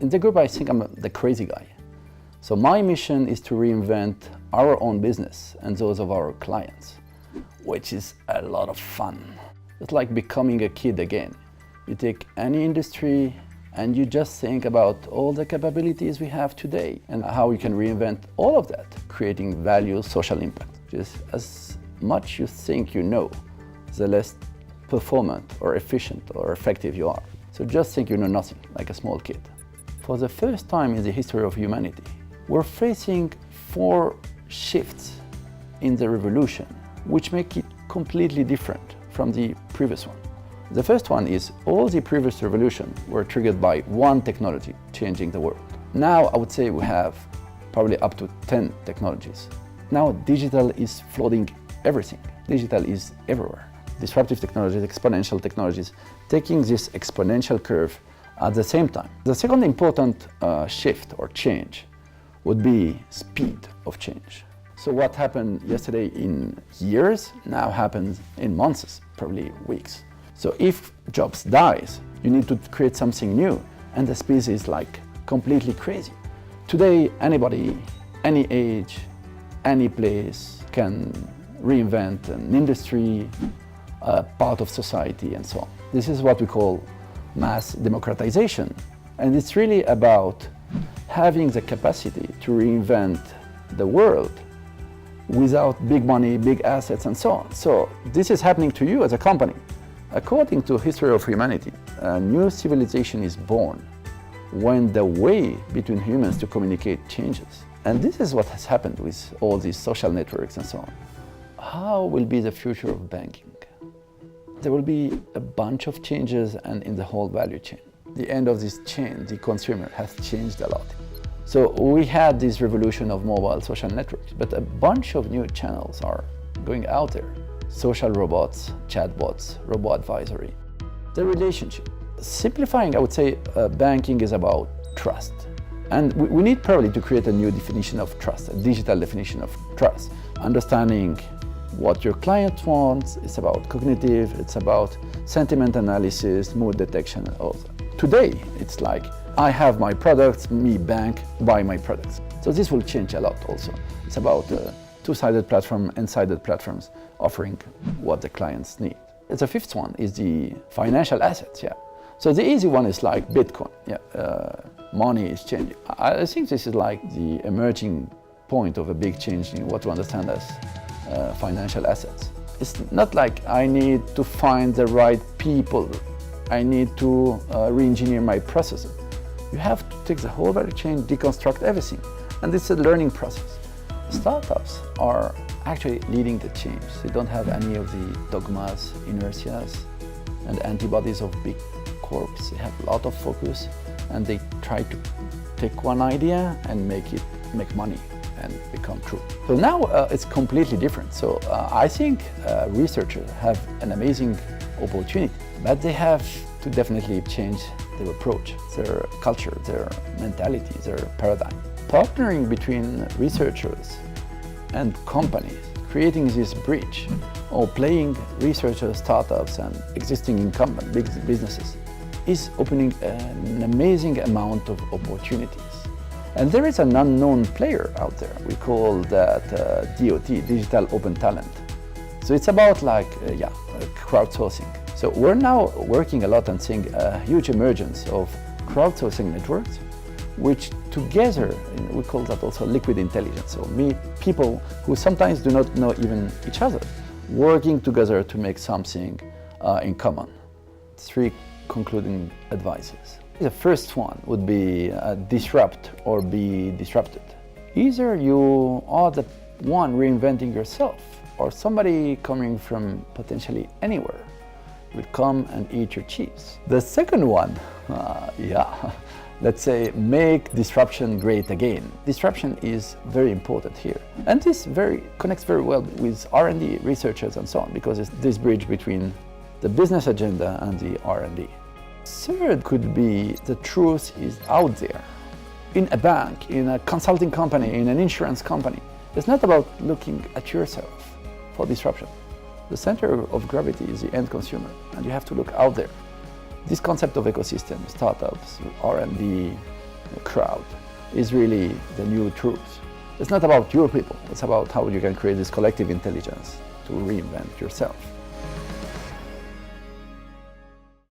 In the group, I think I'm the crazy guy. So my mission is to reinvent our own business and those of our clients, which is a lot of fun. It's like becoming a kid again. You take any industry and you just think about all the capabilities we have today and how we can reinvent all of that, creating value, social impact. Just as much you think you know, the less performant or efficient or effective you are. So just think you know nothing, like a small kid. For the first time in the history of humanity, we're facing 4 shifts in the revolution, which make it completely different from the previous one. The first one is all the previous revolutions were triggered by one technology changing the world. Now I would say we have probably up to 10 technologies. Now digital is flooding everything. Digital is everywhere. Disruptive technologies, exponential technologies, taking this exponential curve at the same time. The second important shift or change would be speed of change. So what happened yesterday in years now happens in months, probably weeks. So if jobs dies, you need to create something new, and the speed is like completely crazy. Today, anybody, any age, any place can reinvent an industry, a part of society, and so on. This is what we call mass democratization, and it's really about having the capacity to reinvent the world without big money, big assets, and so on. So this is happening to you as a company. According to history of humanity, a new civilization is born when the way between humans to communicate changes. And this is what has happened with all these social networks and so on. How will be the future of banking? There will be a bunch of changes and in the whole value chain. The end of this chain, the consumer, has changed a lot. So we had this revolution of mobile social networks, but a bunch of new channels are going out there. Social robots, chatbots, robo-advisory. The relationship. Simplifying, I would say banking is about trust. And we need probably to create a new definition of trust, a digital definition of trust. Understanding what your client wants, it's about cognitive, it's about sentiment analysis, mood detection, and all that. Today, it's like, I have my products, me bank, buy my products. So this will change a lot also. It's about two-sided platform and sided platforms offering what the clients need. The fifth one is the financial assets, yeah. So the easy one is like Bitcoin, yeah. Money is changing. I think this is like the emerging point of a big change in what we understand as financial assets. It's not like I need to find the right people. I need to re-engineer my processes. You have to take the whole value chain, deconstruct everything. And it's a learning process. Startups are actually leading the change. They don't have any of the dogmas, inertias, and antibodies of big corps. They have a lot of focus, and they try to take one idea and make money and become true. So now it's completely different. So I think researchers have an amazing opportunity, but they have to definitely change their approach, their culture, their mentality, their paradigm. Partnering between researchers and companies, creating this bridge, or playing researchers, startups, and existing incumbent big businesses, is opening an amazing amount of opportunities. And there is an unknown player out there. We call that DOT, Digital Open Talent. So it's about like, crowdsourcing. So we're now working a lot and seeing a huge emergence of crowdsourcing networks, which together, we call that also liquid intelligence. So people who sometimes do not know even each other, working together to make something in common. 3 concluding advices. The first one would be disrupt or be disrupted. Either you are the one reinventing yourself, or somebody coming from potentially anywhere will come and eat your cheese. The second one, let's say, make disruption great again. Disruption is very important here. And this connects very well with R&D, researchers and so on, because it's this bridge between the business agenda and the R&D. Third could be the truth is out there. In a bank, in a consulting company, in an insurance company. It's not about looking at yourself for disruption. The center of gravity is the end consumer, and you have to look out there. This concept of ecosystem, startups, R&D, the crowd, is really the new truth. It's not about your people, it's about how you can create this collective intelligence to reinvent yourself.